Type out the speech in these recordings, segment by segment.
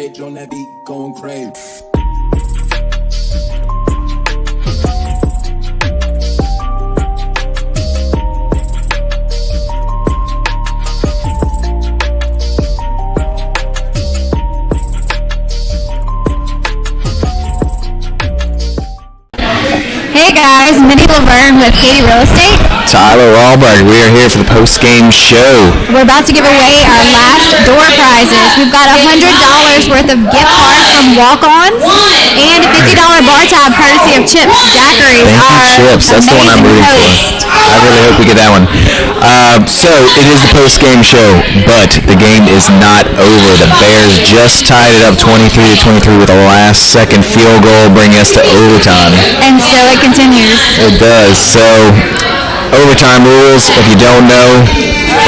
On that beat, going crazy. Hey guys, Minnie Laverne with Katie Real Estate. Tyler Wahlberg, we are here for the post-game show. We're about to give away our last door prizes. We've got $100 worth of gift cards from Walk Ons and a $50 bar tab courtesy of Chips Daiquiris. Thank you, Chips. That's the one I'm rooting for. I really hope we get that one. So it is the post-game show, but the game is not over. The Bears just tied it up 23-23 with a last-second field goal, bringing us to overtime. And so it continues. It does. So overtime rules, if you don't know,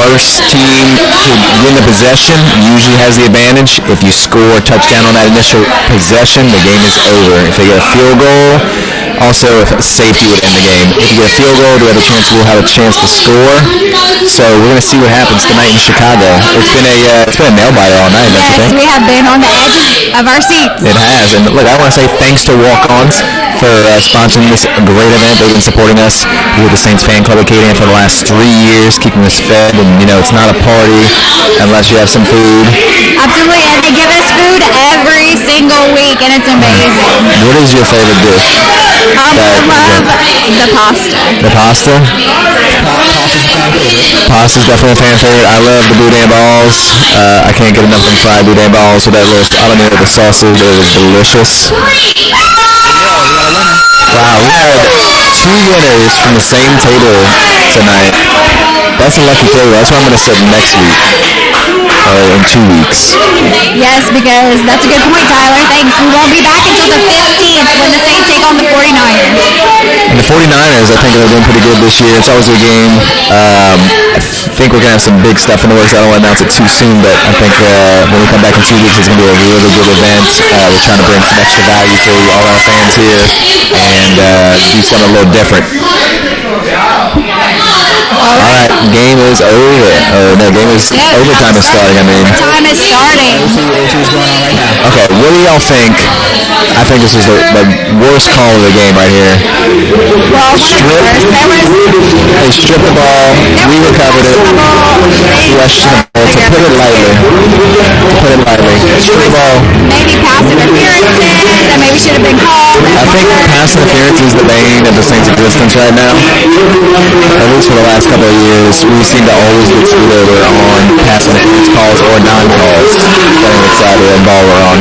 first team to win the possession usually has the advantage. If you score a touchdown on that initial possession, the game is over. If they get a field goal, also if safety would end the game. If you get a field goal, we'll have a chance to score. So we're going to see what happens tonight in Chicago. It's been a nail biter all night, don't you think? Yes, we have been on the edges of our seats. It has. And look, I want to say thanks to Walk Ons for sponsoring this great event. They've been supporting us with the Saints Fan Club Acadiana for the last 3 years, keeping us fed. And, it's not a party unless you have some food. Absolutely, and they give us food every single week, and it's amazing. What is your favorite dish? I love the pasta. The pasta? Pasta's definitely a fan favorite. I love the boudin balls. I can't get enough of them fried boudin balls with that little, I don't know what the sauce is, but it was delicious. Wow, we had 2 winners from the same table tonight. That's a lucky table. That's where I'm going to sit next week. In 2 weeks. Yes, because that's a good point, Tyler. Thanks. We won't be back until the 15th when the Saints take on the 49ers. And the 49ers, I think, are doing pretty good this year. It's always a good game. I think we're going to have some big stuff in the works. I don't want to announce it too soon, but I think when we come back in 2 weeks, it's going to be a really good event. We're trying to bring some extra value for all our fans here and do something a little different. All right, game is over. Overtime is starting. Overtime is starting. Okay, what do y'all think? I think this is the worst call of the game right here. Well, They stripped the ball. We recovered it. Questionable, to put it lightly. Strip the ball. Maybe pass interferences that maybe should have been called. I think pass interference is the bane of the Saints' existence right now. At least for the last couple of years, we seem to always get screwed over on pass interference calls or non-calls, depending which side of the ball we're on.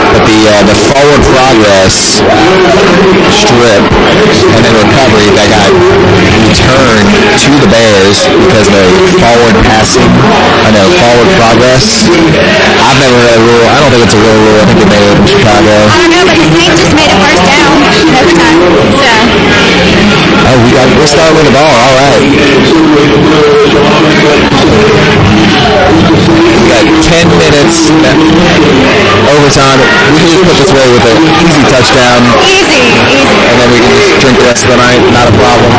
But the forward progress strip and then recovery that got returned to the Bears because of forward progress. I've never heard a rule. I don't think it's a real rule. I think they made it in Chicago. I don't know, but the Saints just made it first down every time. So. Oh, we're starting with the ball. All right. We got 10 minutes overtime. We can just put this away with an easy touchdown. Easy. And then we can just drink the rest of the night. Not a problem.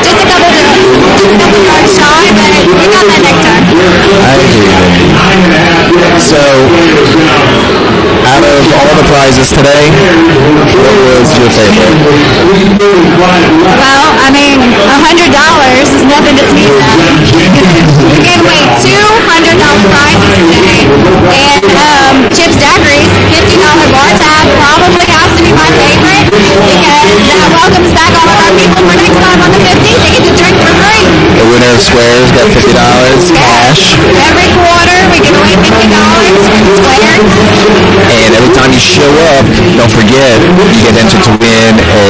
Just a couple yards shy, but we got that next time. I agree, Mindy. So, out of all the prizes today, what was your favorite? Well, $100 is nothing to sneeze at. We gave away $200 prizes today, and Chips Daiquiris, $50 bar tab, probably has to be my favorite because that welcomes back all of our people for next time on the 15th. They get to drink for free. The winner of Squares got $50 cash. Every quarter we give away $50 from Squares. And every time you show up, don't forget, you get entered to win a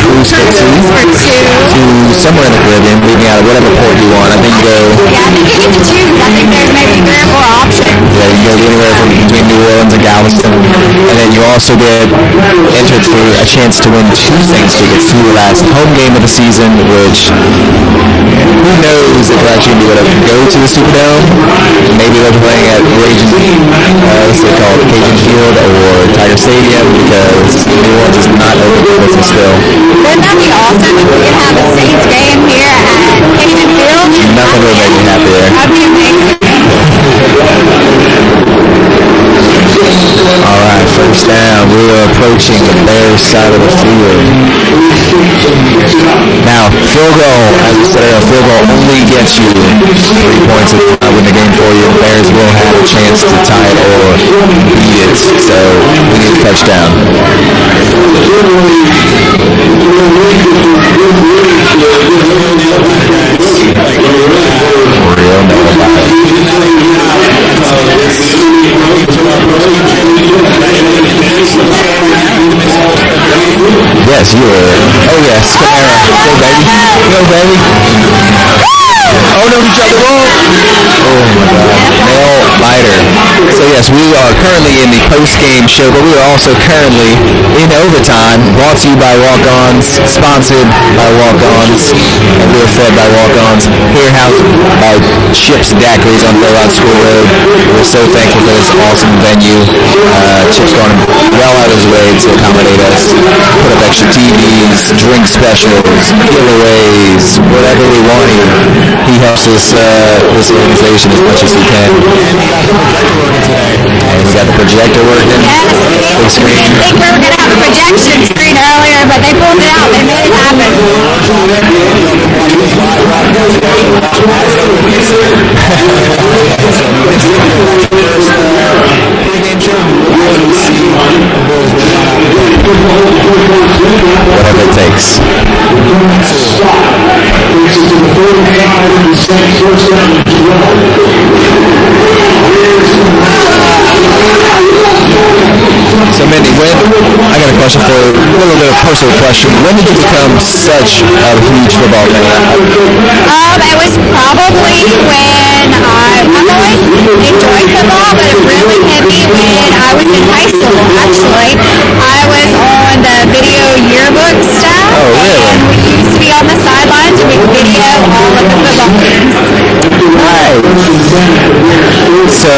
cruise for two to somewhere in the Caribbean, leaving out of whatever port you want. I think you go. Yeah, I think you get to choose. I think there's maybe 3 or 4 options. Yeah, you can go anywhere from between New Orleans and Galveston. And then you also get entered for a chance to win 2 Saints tickets to the last home game of the season, which who knows if we're actually going to be able to go to the Superdome. Maybe they're playing at Raging, what's it called, Cajun Field or Tiger Stadium, because New Orleans is not open for business still. Wouldn't that be awesome if we could have a Saints game here at Haven Field. Nothing will make me happier. That'd be amazing. All right, first down. We are approaching the Bears side of the field. Now, field goal, as we said earlier, field goal only gets you 3 points if not win the game for you. Bears will have a chance to tie it or beat it, so we need a touchdown. Real Yes, you were. Oh, yes. Camara. Go, baby. Go, baby. Oh, no, he dropped the ball. Oh, my God. Nail biter. So, yes, we are currently in the post-game show, but we are also currently in overtime, brought to you by Walk Ons, sponsored by Walk Ons, and we are fed by Walk Ons. Here housed by Chips Daiquiris on Shoutout School Road. We're so thankful for this awesome venue. Chip's gone well out of his way to accommodate us, put up extra TVs, drink specials, giveaways, whatever we want here. He helps us, this organization, as much as he can. And we got the projector working. Yes, big screen. I think we were going to have a projection screen earlier, but they pulled it out. They made it happen. Whatever it takes. So, Mindy, I got a question for you, a little bit of personal question. When did you become such a huge football fan? It was probably when I've always enjoyed football, but it really hit me when I was in high school, actually. I was on the video yearbook staff. Oh, really? And we used to be on the sidelines and we would video all of the football games. Right. So,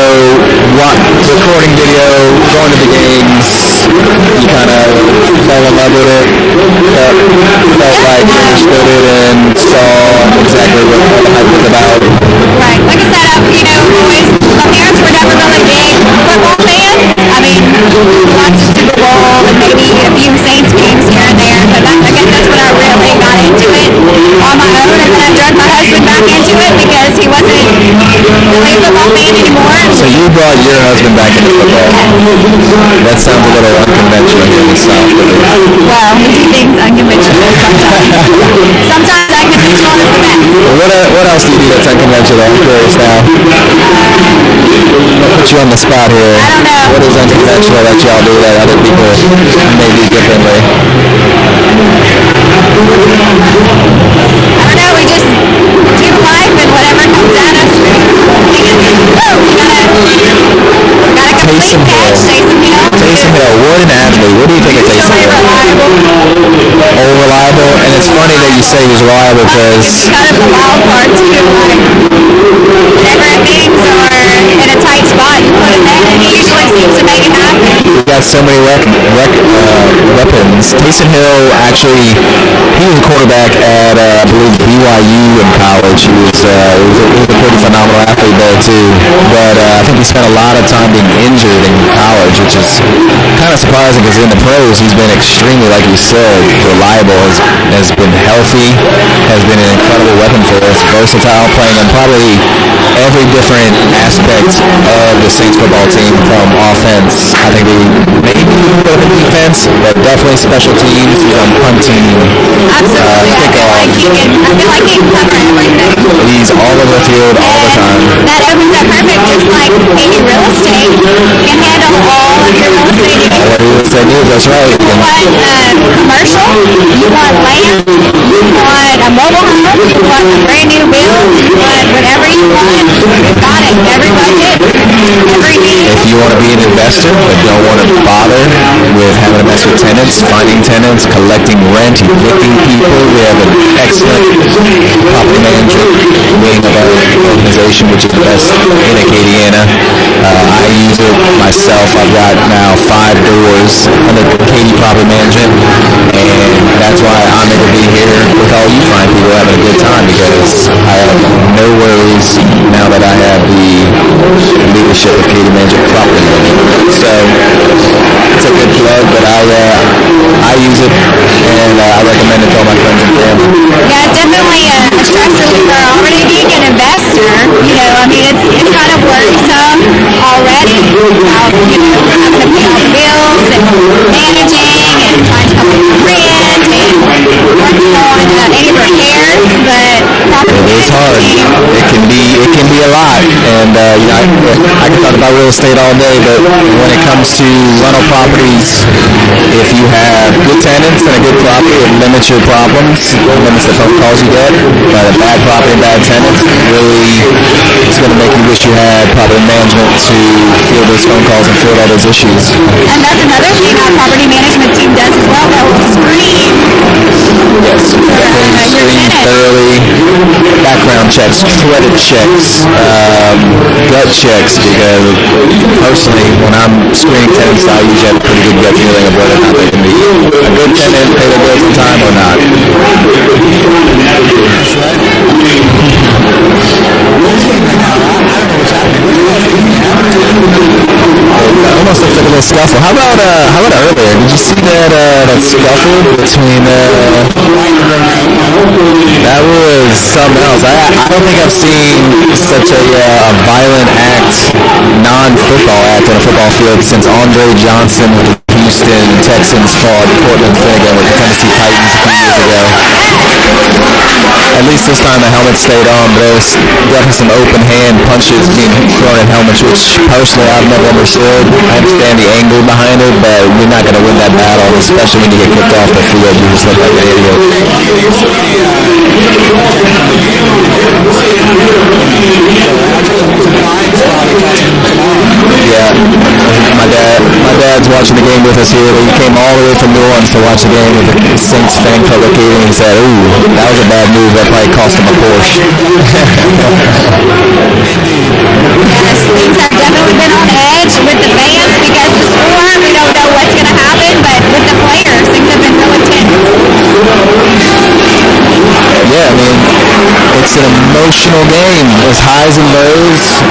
recording video, going to the games, you kind of fell in love with it, felt like you understood it and saw exactly what the hype was about. Right. Like I said, my parents were never really big football fans. I mean, watched the Super Bowl and maybe a few Saints games here and there, but I guess that's when I really got into it on my own, and then I dragged my husband back into it because he wasn't really a football fan anymore. So you brought your husband back into football. That sounds a little unconventional here in the South. Well, we do things unconventional sometimes. Sometimes unconventional is the best. What else do you do that's unconventional? I'm curious now. I'll put you on the spot here. I don't know. What is unconventional that y'all do that other people may do differently? I don't know, we just do life and whatever comes at us. We gotta complete Taysom Hill. Taysom Hill. Taysom Hill, what an athlete. What do you think of Taysom Really Hill? reliable. Oh, reliable. And it's funny that you say he's reliable because It's kind of the wild part too. Like, whenever things are in a tight spot, you put him in, and he usually seems to make it happen. he got so many weapons. Taysom Hill, actually, he was a quarterback at, I believe, BYU in college. He was a pretty phenomenal athlete there, too. But I think he spent a lot of time being injured in college, which is kind of surprising because in the pros, he's been extremely, like you said, reliable, has been healthy, has been an incredible weapon for us, versatile, playing on probably every different aspect of the Saints football team, from offense, I think maybe defense, but definitely special teams. He's on punting, Absolutely. I feel like he can cover everything. He's all over the field all the time. That opens up perfect, just like any real estate can handle all of your real estate needs. All real estate needs, that's right. You want commercial, you want land, you want a mobile home, you want a brand new build, you want whatever you want. We've got it. Every budget, every need. If you want to be an investor but don't want to bother with having to mess with tenants, finding tenants, collecting rent, evicting people, we have an excellent property management wing of our organization, which is the best in Acadiana. I use it myself. I've got now 5 doors under Katie Property Management, and that's why I'm able to be here with all you fine people having a good time, because I have no worries now that I have the leadership of Katie Management Property Management. So it's a good plug, but I use it, and I recommend it to all my friends and family. Yeah, it's definitely a stress reliever. Already being an investor, I mean, it's kind of worrisome already about, having to pay all the bills and managing and trying to come up with rent and working on any repairs, but property It's hard. It can be a lot, and I can talk about real estate all day, but when it comes to rental properties, if you have good tenants and a good property, it limits your problems, it limits the phone calls you get. But a bad property and bad tenants, really, it's going to make you wish you had property management to field those phone calls and field all those issues. And that's another thing our property management team does as well, that will screen. Yes, definitely screen thoroughly, background checks, credit checks, gut checks, because personally, when I'm screening tenants, I usually have a pretty good gut feeling of whether or not they can be a good tenant, pay their bills on time or not. That's right. Almost looks like a little scuffle. How about earlier? Did you see that scuffle between? That was something else. I don't think I've seen such a violent act, non-football act on a football field since Andre Johnson with the Houston Texans fought Cortland Finnegan with the Tennessee Titans a few years ago. At least this time the helmet stayed on, but there was definitely some open hand punches being thrown at helmets, which personally I've never understood. I understand the angle behind it, but you're not going to win that battle, especially when you get kicked off the field. You just look like an idiot. Yeah, my dad's watching the game with us here. He came all the way from New Orleans to watch the game with the Saints Fan Club Acadiana. He said, "Ooh, that was a bad move. That probably cost him a Porsche." Yes, things have definitely been on edge with the fans because the score, we don't know what's going to happen, but with the players, things have been really tense. Yeah, I mean, it's an emotional game. There's highs and lows.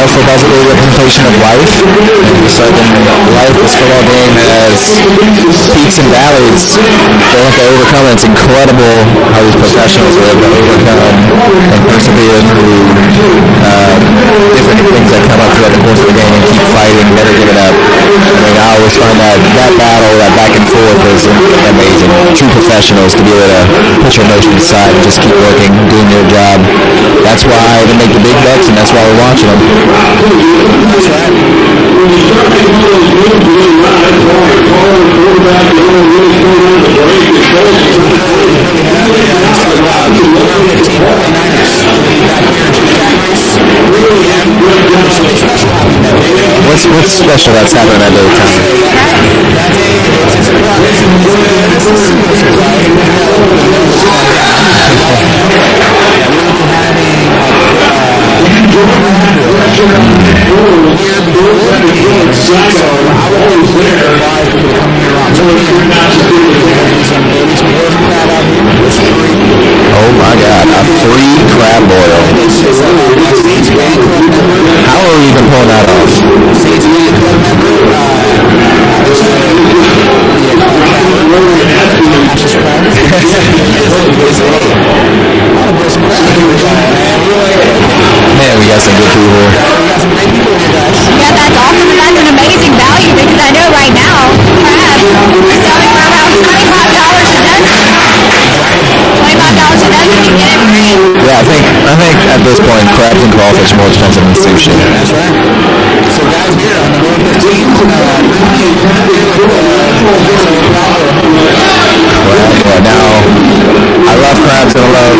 Football's a real representation of life. So then life, this football game has peaks and valleys. They have to overcome it. It's incredible how these professionals are able to overcome and persevere through different things that come up throughout the course of the game and keep fighting, never giving up. I mean, I always find that battle, that back and forth is amazing. True professionals to be able to put your emotions aside and just keep working, doing your job. That's why they make the big bucks, and that's why we're watching them. That's right. What's special that's happening that day, Tom? That day, it's a surprise. It's a super surprise. Oh my God, a free crab boil. How are we even pulling that off? Saints Fan Club member, Man, we got some good people here. Yeah, that's awesome, and that's an amazing value because I know right now, crabs are selling for around $25 a dozen. $25 a dozen, you get it free. Yeah, I think at this point, crabs and crawfish are more expensive than sushi. That's right. So guys, here on the road 15, Now, I love crabs and I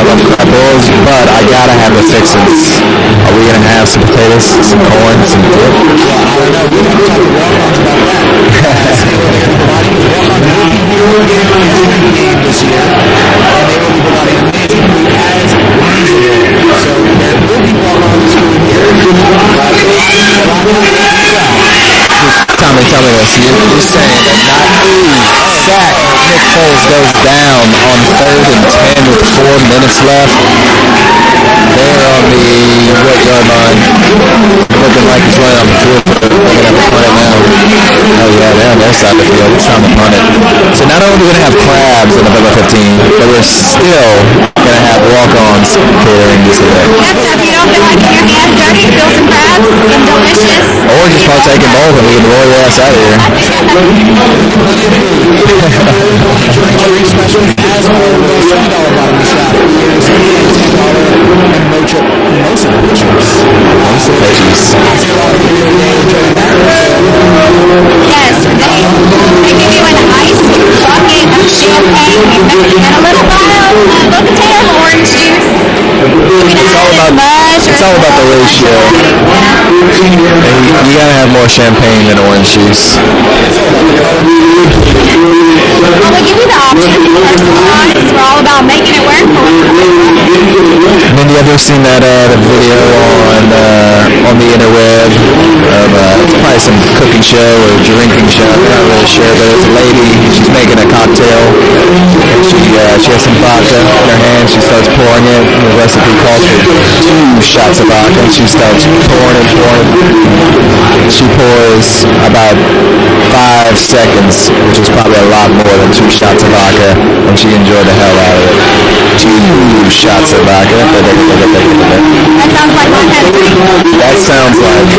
love crab boils, but I gotta have the fixins. Are we gonna have some potatoes, some corn, some dip? I don't know. We have to talk to Walk Ons about that. Walk Ons will be here again this year, and they will be providing amazing food as usual. So you're saying that not sack Nick Foles goes down on 3rd and 10 with 4 minutes left. They're on the what yard line? Looking like he's running on the field. They're going to have a punt now. Oh yeah, they're on their side of the field. It's time to punt it. So not only are we going to have crabs in November 15, but we're still going to have walk-ons catering this event. Yes, so if you don't feel like getting your hands dirty, feel some crabs, some delicious. Or just partake in both and we can roll your ass out of here. Drink special as always. $20 bottom shop beers and $10 most of the pictures. Most of the pictures. Yes, they give you an ice bucket of champagne and a little bottle of Bocatero orange juice. It's all about the ratio. And you gotta have more champagne than orange juice. Well, we give you the option. Personalized. We're all about making it work for you. Have you ever seen that the video on the interweb of it's probably some cooking show or drinking show, I'm not really sure, but it's a lady, she's making a cocktail and she has some vodka in her hand, she starts pouring it, and the recipe calls for 2 shots of vodka, and she starts pouring it. She pours about 5 seconds, which is probably a lot more than 2 shots of vodka, and she enjoyed the hell out of it. 2 shots of vodka. That sounds like my kind of drink. That sounds like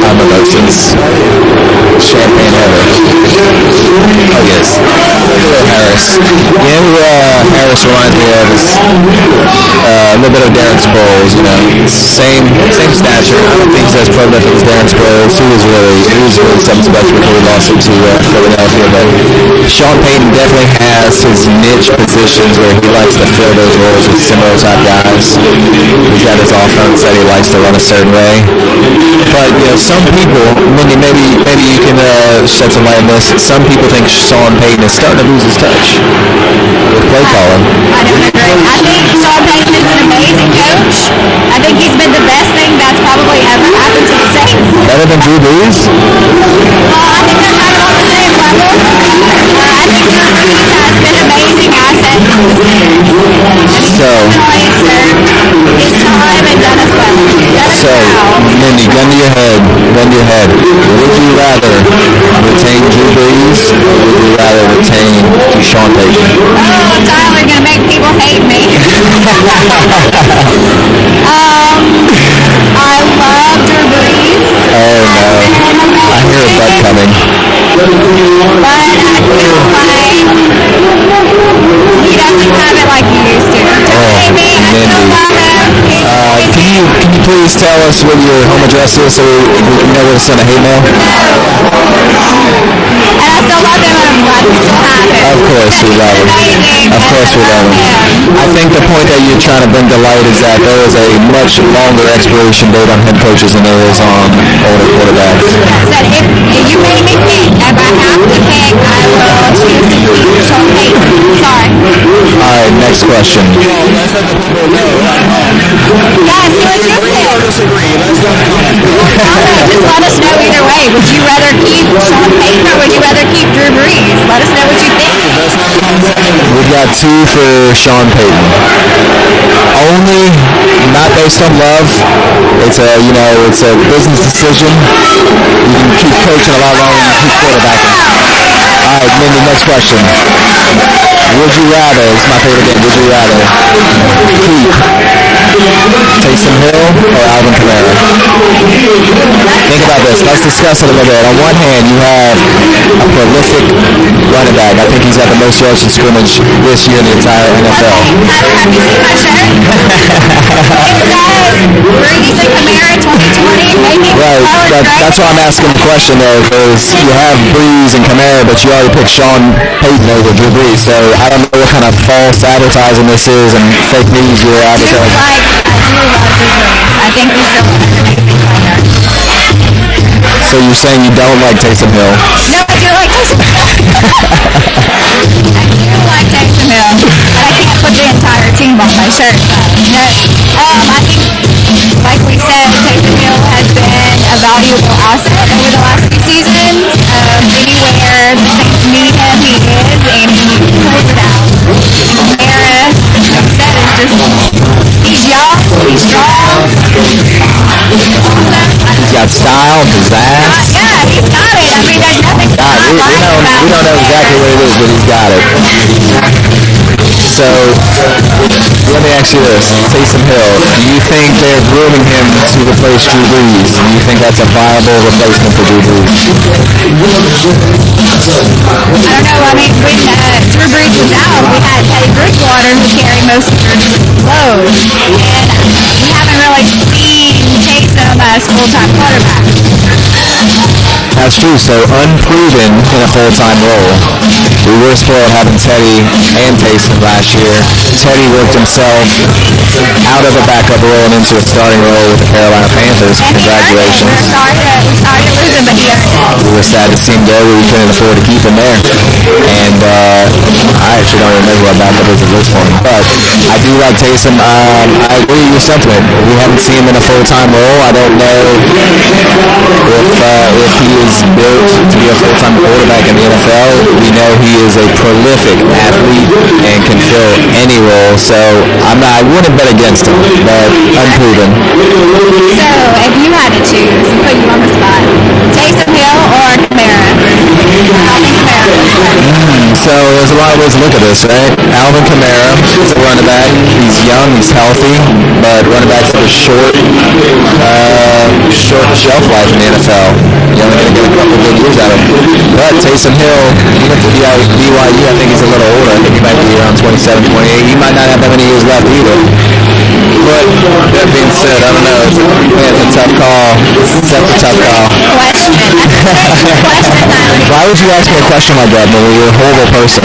I'm emotions. Champagne heaven. Oh yes. Harris. You know who Harris reminds me of is a little bit of Darren Sproles, you know. Same stature. I don't think he's as prolific as Darren Sproles. He was really something special before we lost him to Philadelphia. But Sean Payton definitely has his niche positions where he likes to fill those roles with similar type guys. He's got his offense that he likes to run a certain way. But you know, some people, maybe you can shed some light on this. Some people think Sean Payton is starting to lose his touch with play calling. I don't agree. I think Sean Payton is an amazing coach. I think he's been the best thing that's probably ever happened to the Saints. Better than Drew Brees? I think they're kind of on the same level. I think Drew Brees has been an amazing asset to the Saints. So, his time and done us well. So, Mindy, gun to your head. Would you rather retain Drew Brees or would you rather retain Sean Payton? Oh, Tyler, gonna make people hate me. I love Drew Brees. Oh no, I hear a butt coming. But I feel like he doesn't have it like he used to. Mindy. Can you please tell us what your home address is so we can know where to send a hate mail? And I still love him, and I'm glad we still have him. Of course we love him. Of course we love him. I think the point that you're trying to bring to light is that there is a much longer expiration date on head coaches than there is on older quarterbacks. Said if you made me pick, if I have to pick, I will choose to keep Sean Payton. Sorry. All right, next question. Let's let the people know. Guys, who would you pick? Disagree. Let's go. Just let us know either way. Would you rather keep Sean Payton or would you rather keep Drew Brees? Let us know what you think. We've got 2 for Sean Payton. Only not based on love. It's a business decision. You can keep coaching a lot longer than you keep quarterbacking. All right, Mindy, next question. Would you rather, this is my favorite game, would you rather keep Taysom Hill or Alvin Kamara? Think about this. Let's discuss it a little bit. On one hand, you have a prolific running back. I think he's got the most yards in scrimmage this year in the entire NFL. Have you seen my shirt? It says Brees and Kamara 2020. Maybe Right. That's why I'm asking the question though, because you have Brees and Kamara, but you already picked Sean Payton over Drew Brees. So I don't know what kind of false advertising this is and fake news you're advertising. I do love Drew Brees. I think he's still an amazing player. So you're saying you don't like Taysom Hill? No, I do like Taysom Hill. I do like Taysom Hill, but I can't put the entire team on my shirt. No, I think, like we said, Taysom Hill has been a valuable asset over the last few seasons. He He's young, he's strong. He's got style, pizzazz. Yeah, he's got it. I mean, there's nothing to not We like about don't know exactly what it is, but he's got it. So, let me ask you this. Taysom Hill, do you think they're grooming him to replace Drew Brees? Do you think that's a viable replacement for Drew Brees? I don't know. I mean, when Drew Brees was out, we had Teddy Bridgewater who carried most of the load. And we haven't really seen Taysom as full-time quarterback. That's true. So unproven in a full-time role. We were spoiled having Teddy and Taysom last year. Teddy worked himself out of a backup role and into a starting role with the Carolina Panthers. And Congratulations. We're sorry to lose him, but he earned it. We were sad to see him go. We couldn't afford to keep him there. And I actually don't even know who our backup is at this point. But I do like Taysom. I agree with your sentiment. We haven't seen him in a full-time role. I don't know if he is built to be a full-time quarterback in the NFL. We know he is a prolific athlete and can fill any role. So I wouldn't bet against him, but unproven. So, if you had to choose and put you on the spot, Taysom Hill or Kamara? Alvin Kamara. So there's a lot of ways to look at this, right? Alvin Kamara is a running back. He's young, he's healthy, but running backs have a short shelf life in the NFL. You're only going to get a couple good years out of him. But Taysom Hill, he went to BYU. I think he's a little older. I think he might be around 27, 28. He might not have that many years left either. But that being said, I don't know. It's a tough call. It's a tough call. Question. Why would you ask me a question like that, Millie? You're a horrible person.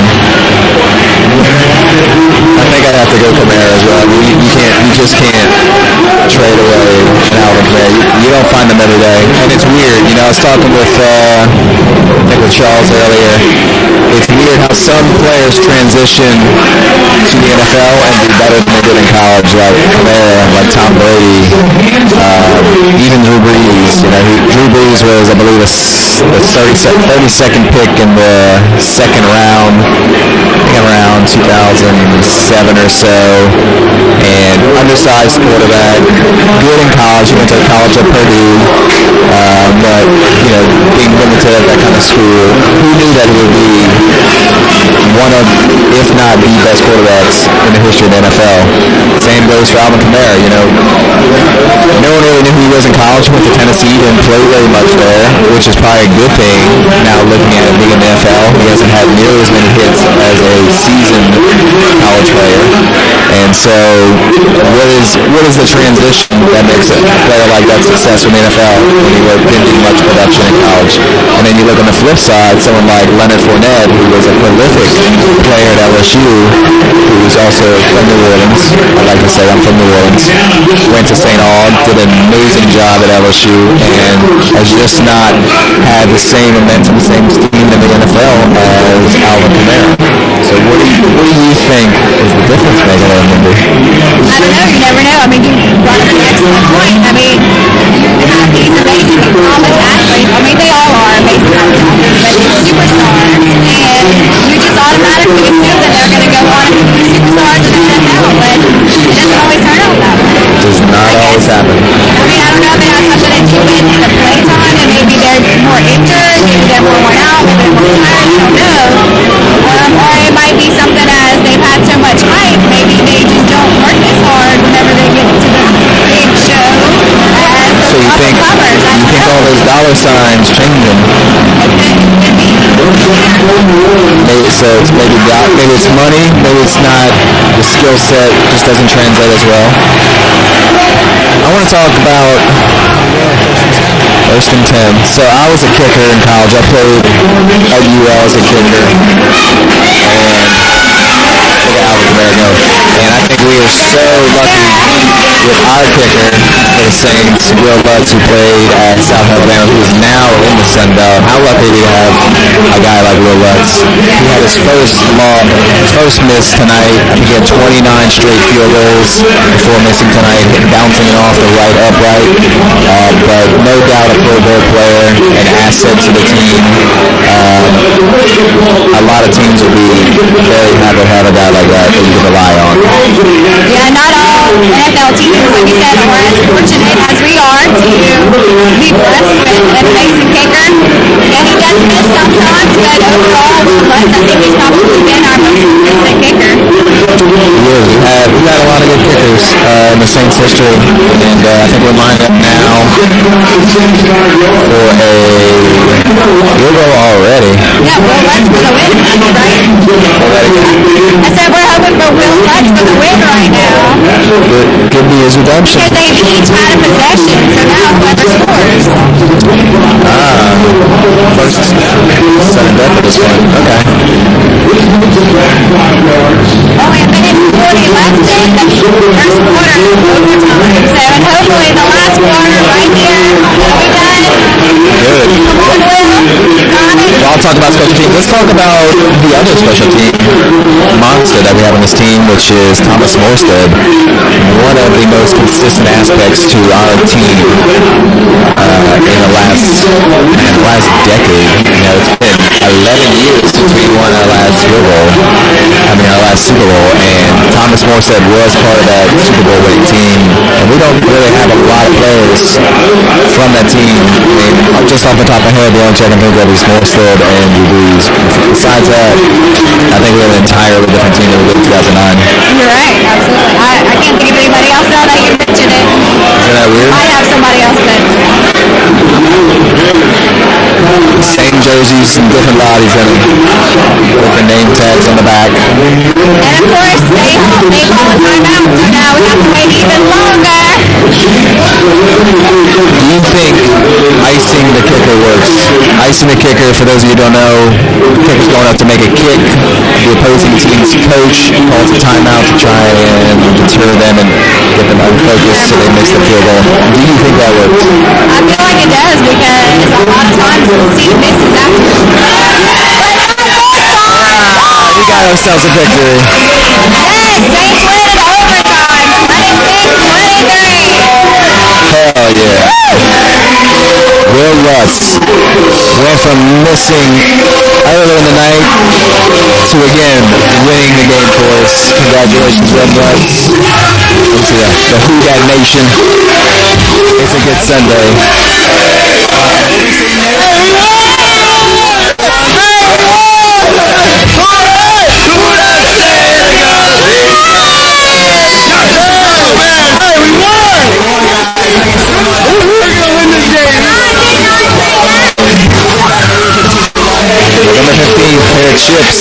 I think I'd have to go Kamara as well. You just can't trade away an Alvin Kamara. You don't find them every day. And it's weird. I was talking with, with Charles earlier. It's weird how some players transition to the NFL and do better than they did in college, like Kamara, like Tom Brady, even Drew Brees. Drew Brees was, I believe, the 32nd pick in the second round, I think around 2007 or so, and undersized quarterback, good in college. He went to college at Purdue, but being limited at that kind of school, who knew that he would be one of, if not the best quarterbacks in the history of the NFL? Same goes for Alvin Kamara. No one really knew who he was in college. Went to Tennessee, didn't play very much there, which is probably a good thing. Now looking at him being in the NFL, he hasn't had nearly as many hits as a seasoned college player. And so, what is the transition that makes a player like that successful in the NFL when he didn't do much production in college? And then you look on the flip side, someone like Leonard Fournette, who was a prolific player at LSU, who's also from New Orleans. I like to say I'm from New Orleans. Went to St. Aug, did an amazing job at LSU, and has just not had the same momentum, the same steam in the NFL as Alvin Kamara. So what do you think is the difference maker there, Mindy? I don't know. You never know. I mean, you brought up an excellent point. I mean, you have these amazing college athletes. I mean, they all are amazing college athletes, but they're superstars. And you just automatically assume that they're going to go on and be superstars in the NFL, but it doesn't always turn out that way. Does not always happen. I mean, I don't know if it has something to do with the play time, and maybe they're more injured, maybe they're more worn out, maybe they're more tired, I don't know. Or it might be something as they've had so much hype, maybe they just don't work as hard whenever they get to the big show as So you think all those dollar signs change them? So it's maybe it's money, maybe it's not, the skill set just doesn't translate as well. I want to talk about first and 10. So I was a kicker in college. I played at UL as a kicker. And look at Alvin Kamara go. And I think we are so lucky with our kicker for the Saints, Will Lutz, who played at South Alabama, who is now in the Sun Belt. How lucky do you have a guy like Will Lutz? He had his first miss tonight. I think he had 29 straight field goals before missing tonight, bouncing it off the right upright. But no doubt a Pro Bowl player, an asset to the team. A lot of teams would be very happy to have a guy like that you can rely on. Yeah, not all NFL teams, like you said, are as fortunate as we are to be blessed with an amazing kicker. Yeah, he does miss sometimes, but overall, Will Lutz, I think he's probably been our most consistent kicker. We've had a lot of good kickers in the Saints history, and I think we're lined up now for a field goal already. Yeah, Will Lutz for the win, right? I said we're hoping for Will Lutz for the win right now. Could be his redemption. Because they've each had a possession, so now whoever scores. First sudden death at this point. Okay. Only a minute and 40 left in the first quarter overtime. So, and hopefully the last quarter right here will be done. Good. Come on, Will. Got it. Well, I'll talk about special teams. Let's talk about the other special team monster that we have on this team, which is Thomas Morstead. One of the most consistent aspects to our team in the last decade. You know, it's been 11 years since we won our last Super Bowl, and Thomas Morstead was part of that Super Bowl winning team. And we don't really have a lot of players from that team. I mean, just off the top of my head, the only check I can think of is Morstead and Breeze. Besides that, I think we have an entirely different team than we did in 2009. You're right, absolutely. I can't think of anybody else now that you mentioned it. Isn't that weird? I have somebody else that... Same jerseys, some different bodies, and different name tags on the back. And of course, they call a timeout, so now we have to wait even longer. Do you think icing the kicker works? Icing the kicker, for those of you who don't know, the kicker's going up to make a kick. The opposing team's coach calls a timeout to try and deter them and get them unfocused so they miss the field goal. Do you think that works? I feel like it does because a lot of times we'll see misses after. We got ourselves a victory. Yes, Saints win in overtime, 26-23. Hell yeah. Will Lutz went from missing earlier in the night to again winning the game for us. Congratulations, Will Lutz. To the Who Dat Nation. It's a good Sunday. Number 15, pair of Chips